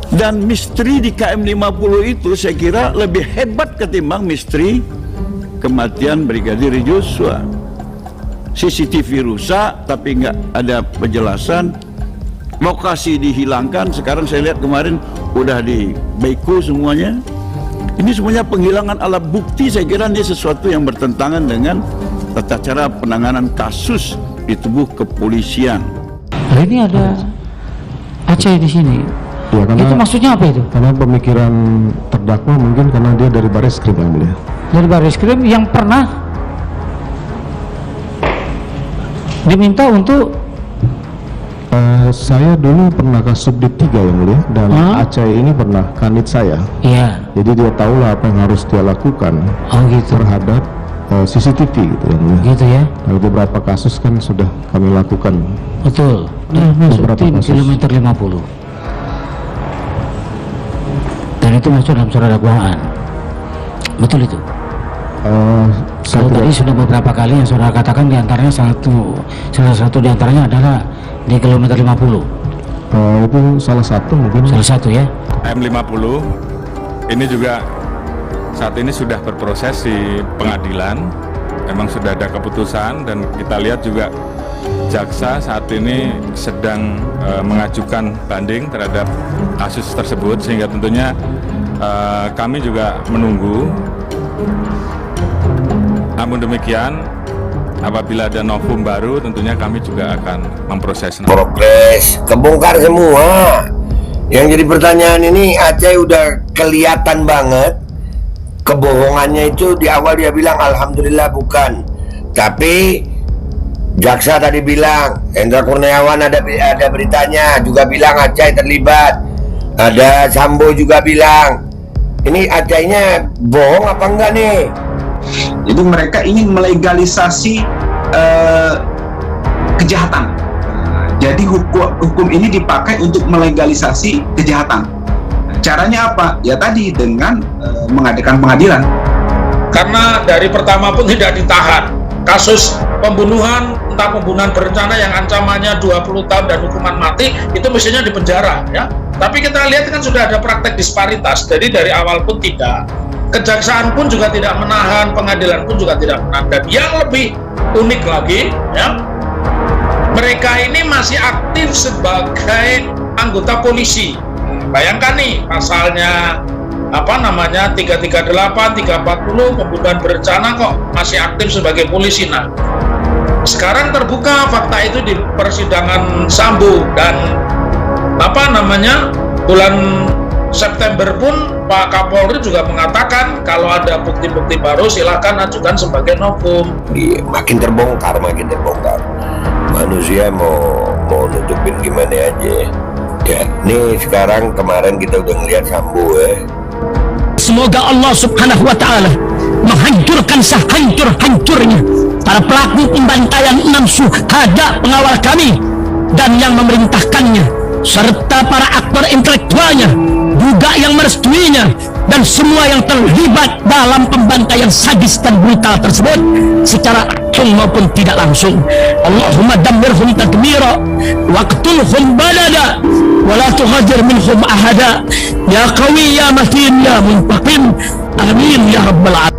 Dan misteri di KM50 itu saya kira lebih hebat ketimbang misteri kematian Brigadir Joshua. CCTV rusak tapi nggak ada penjelasan, lokasi dihilangkan, sekarang saya lihat kemarin udah di beko semuanya. Ini semuanya penghilangan alat bukti. Saya kira ini sesuatu yang bertentangan dengan tata cara penanganan kasus di tubuh kepolisian. Nah, ini ada Aceh di sini. Ya, karena, itu maksudnya apa itu? Karena pemikiran terdakwa mungkin karena dia dari Barreskrim yang mulia. Dari Barreskrim yang pernah diminta untuk saya dulu pernah Kasubdit 3 yang mulia, dan Aceh ini pernah kanit saya. Iya. Jadi dia tahulah apa yang harus dia lakukan terhadap CCTV gitu yang mulia. Gitu ya. Nah, beberapa kasus kan sudah kami lakukan. Betul. Masuk tim kilometer 50. Dan itu masuk dalam surat dakwaan. Betul itu. Kalau tadi sudah beberapa kali yang saudara katakan, diantaranya salah satu diantaranya adalah di kilometer 50. Itu salah satu mungkin. Salah satu ya. M50 ini juga saat ini sudah berproses di pengadilan. Memang sudah ada keputusan, dan kita lihat juga jaksa saat ini sedang mengajukan banding terhadap kasus tersebut, sehingga tentunya kami juga menunggu. Namun demikian, apabila ada novum baru, tentunya kami juga akan memproses. Progres, kebongkar semua. Yang jadi pertanyaan ini, Aceh udah kelihatan banget kebohongannya. Itu di awal dia bilang alhamdulillah bukan, tapi jaksa tadi bilang Hendra Kurniawan ada beritanya, juga bilang Aceh terlibat. Ada Sambo juga bilang. Ini Acehnya bohong apa enggak nih? Jadi mereka ingin melegalisasi kejahatan. Jadi hukum ini dipakai untuk melegalisasi kejahatan. Caranya apa? Ya tadi dengan mengadakan pengadilan. Karena dari pertama pun tidak ditahan. Kasus pembunuhan, entah pembunuhan berencana yang ancamannya 20 tahun dan hukuman mati, itu mestinya dipenjara ya. Tapi kita lihat kan sudah ada praktek disparitas. Jadi dari awal pun tidak. Kejaksaan pun juga tidak menahan, pengadilan pun juga tidak menahan. Dan yang lebih unik lagi ya, mereka ini masih aktif sebagai anggota polisi. Bayangkan nih pasalnya 338, 340 pembunuhan berencana kok masih aktif sebagai polisi. Nah, sekarang terbuka fakta itu di persidangan Sambo, dan bulan September pun Pak Kapolri juga mengatakan kalau ada bukti-bukti baru silakan ajukan sebagai novum. Makin terbongkar. Manusia mau nutupin gimana aja. Ya, nih sekarang kemarin kita udah ngeliat Sambo ya. Semoga Allah Subhanahu wa Ta'ala menghancurkan sehancur-hancurnya para pelaku pembantaian 6 syuhada pengawal kami dan yang memerintahkannya, serta para aktor intelektualnya juga yang merestuinya, dan semua yang terlibat dalam pembantaian sadis dan brutal tersebut secara langsung maupun tidak langsung. Allahumma dammirhum tadmira waqtulhum balada wala tuhadir minhum ahada ya qawi ya matin ya muntaqim amin ya rabbal alamin.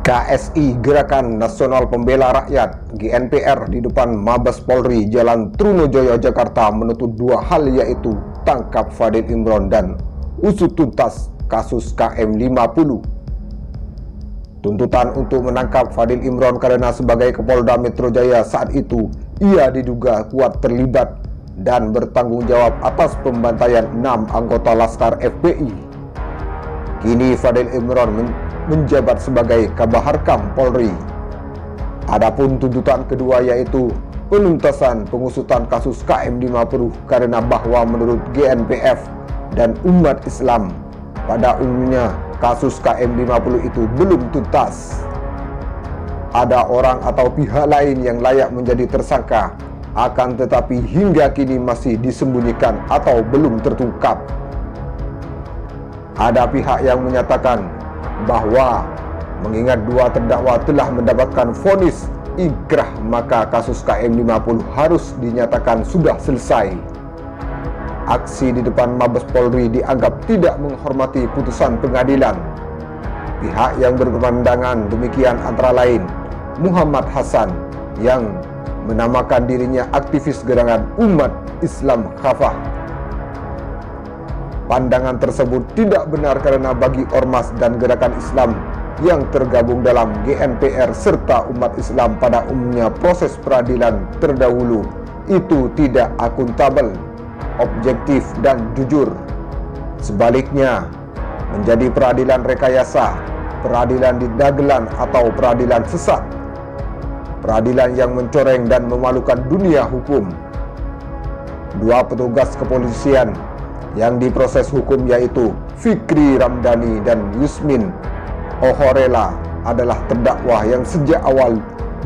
KSI Gerakan Nasional Pembela Rakyat GNPR di depan Mabes Polri Jalan Trunojoyo Jakarta menuntut 2 hal, yaitu tangkap Fadil Imron dan usut tuntas kasus KM50. Tuntutan untuk menangkap Fadil Imron karena sebagai Kapolda Metro Jaya saat itu ia diduga kuat terlibat dan bertanggung jawab atas pembantaian 6 anggota Laskar FPI. Kini Fadil Imron menjabat sebagai Kabaharkam Polri. Adapun tuntutan kedua yaitu penuntasan pengusutan kasus KM50 karena bahwa menurut GNPF dan umat Islam pada umumnya kasus KM50 itu belum tuntas. Ada orang atau pihak lain yang layak menjadi tersangka, akan tetapi hingga kini masih disembunyikan atau belum terungkap. Ada pihak yang menyatakan bahwa mengingat dua terdakwa telah mendapatkan vonis inkrah, maka kasus KM50 harus dinyatakan sudah selesai. Aksi di depan Mabes Polri dianggap tidak menghormati putusan pengadilan. Pihak yang berpandangan demikian antara lain Muhammad Hasan yang menamakan dirinya aktivis gerakan umat Islam Khafah. Pandangan tersebut tidak benar karena bagi ormas dan gerakan Islam yang tergabung dalam GNPR serta umat Islam pada umumnya proses peradilan terdahulu itu tidak akuntabel, objektif dan jujur. Sebaliknya, menjadi peradilan rekayasa, peradilan di dagelan atau peradilan sesat, peradilan yang mencoreng dan memalukan dunia hukum. Dua petugas kepolisian yang diproses hukum yaitu Fikri Ramdhani dan Yusmin Ohorela adalah terdakwa yang sejak awal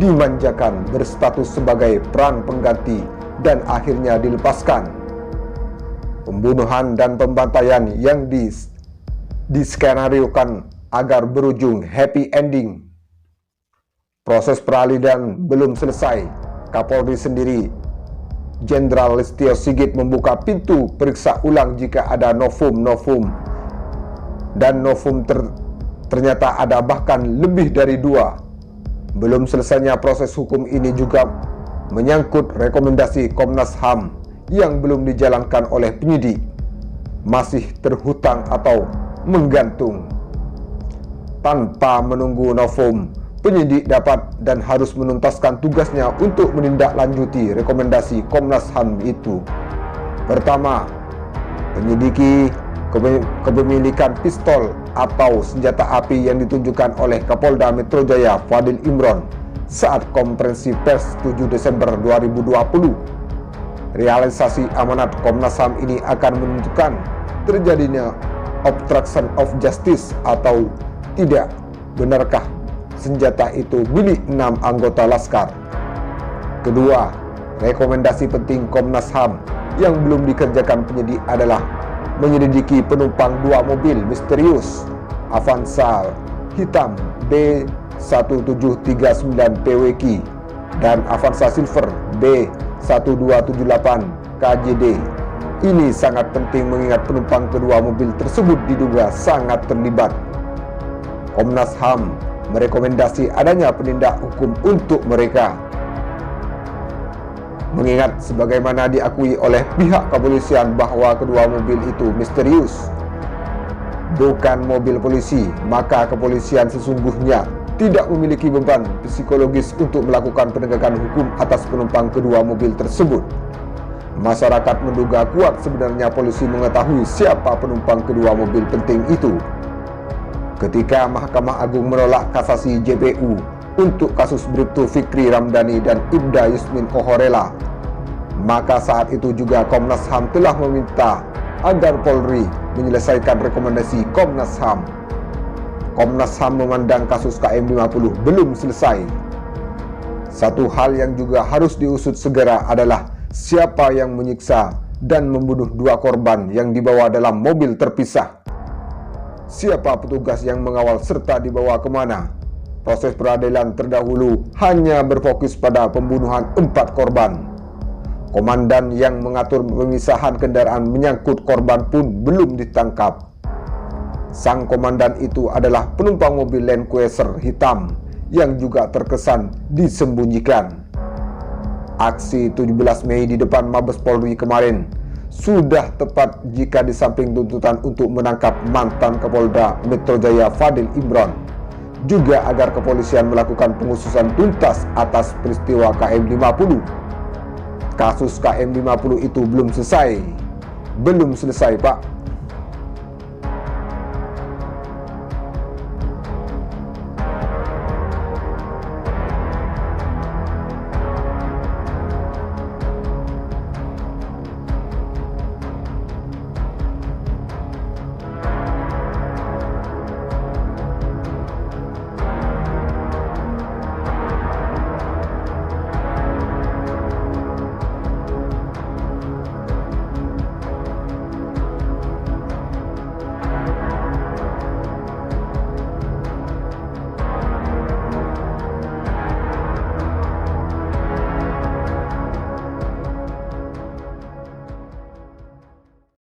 dimanjakan berstatus sebagai peran pengganti dan akhirnya dilepaskan. Pembunuhan dan pembantaian yang diskenariokan agar berujung happy ending. Proses peradilan belum selesai. Kapolri sendiri, Jenderal Listio Sigit, membuka pintu periksa ulang jika ada novum dan novum ternyata ada bahkan lebih dari 2. Belum selesainya proses hukum ini juga menyangkut rekomendasi Komnas HAM yang belum dijalankan oleh penyidik, masih terhutang atau menggantung. Tanpa menunggu novum, penyidik dapat dan harus menuntaskan tugasnya untuk menindaklanjuti rekomendasi Komnas HAM itu. Pertama, menyelidiki kepemilikan pistol atau senjata api yang ditunjukkan oleh Kapolda Metro Jaya Fadil Imron saat konferensi pers 7 Desember 2020. Realisasi amanat Komnas HAM ini akan menentukan terjadinya obstruction of justice atau tidak. Benarkah senjata itu milik 6 anggota Laskar? Kedua, rekomendasi penting Komnas HAM yang belum dikerjakan penyidik adalah menyelidiki penumpang 2 mobil misterius Avanza hitam B1739 PWQ dan Avanza Silver B1278 KJD. Ini sangat penting mengingat penumpang kedua mobil tersebut diduga sangat terlibat. Komnas HAM merekomendasi adanya penindak hukum untuk mereka. Mengingat sebagaimana diakui oleh pihak kepolisian bahwa kedua mobil itu misterius, bukan mobil polisi, maka kepolisian sesungguhnya tidak memiliki beban psikologis untuk melakukan penegakan hukum atas penumpang kedua mobil tersebut. Masyarakat menduga kuat sebenarnya polisi mengetahui siapa penumpang kedua mobil penting itu. Ketika Mahkamah Agung menolak kasasi JPU untuk kasus Bribtu Fikri Ramdhani dan Ibda Yusmin Ohorela, maka saat itu juga Komnas HAM telah meminta agar Polri menyelesaikan rekomendasi Komnas HAM. Komnas HAM memandang kasus KM50 belum selesai. Satu hal yang juga harus diusut segera adalah siapa yang menyiksa dan membunuh 2 korban yang dibawa dalam mobil terpisah. Siapa petugas yang mengawal serta dibawa kemana? Proses peradilan terdahulu hanya berfokus pada pembunuhan 4 korban. Komandan yang mengatur pemisahan kendaraan menyangkut korban pun belum ditangkap. Sang komandan itu adalah penumpang mobil Land Cruiser hitam yang juga terkesan disembunyikan. Aksi 17 Mei di depan Mabes Polri kemarin sudah tepat jika di samping tuntutan untuk menangkap mantan Kapolda Metro Jaya Fadil Imron, juga agar kepolisian melakukan pengusutan tuntas atas peristiwa KM50. Kasus KM50 itu belum selesai, Pak.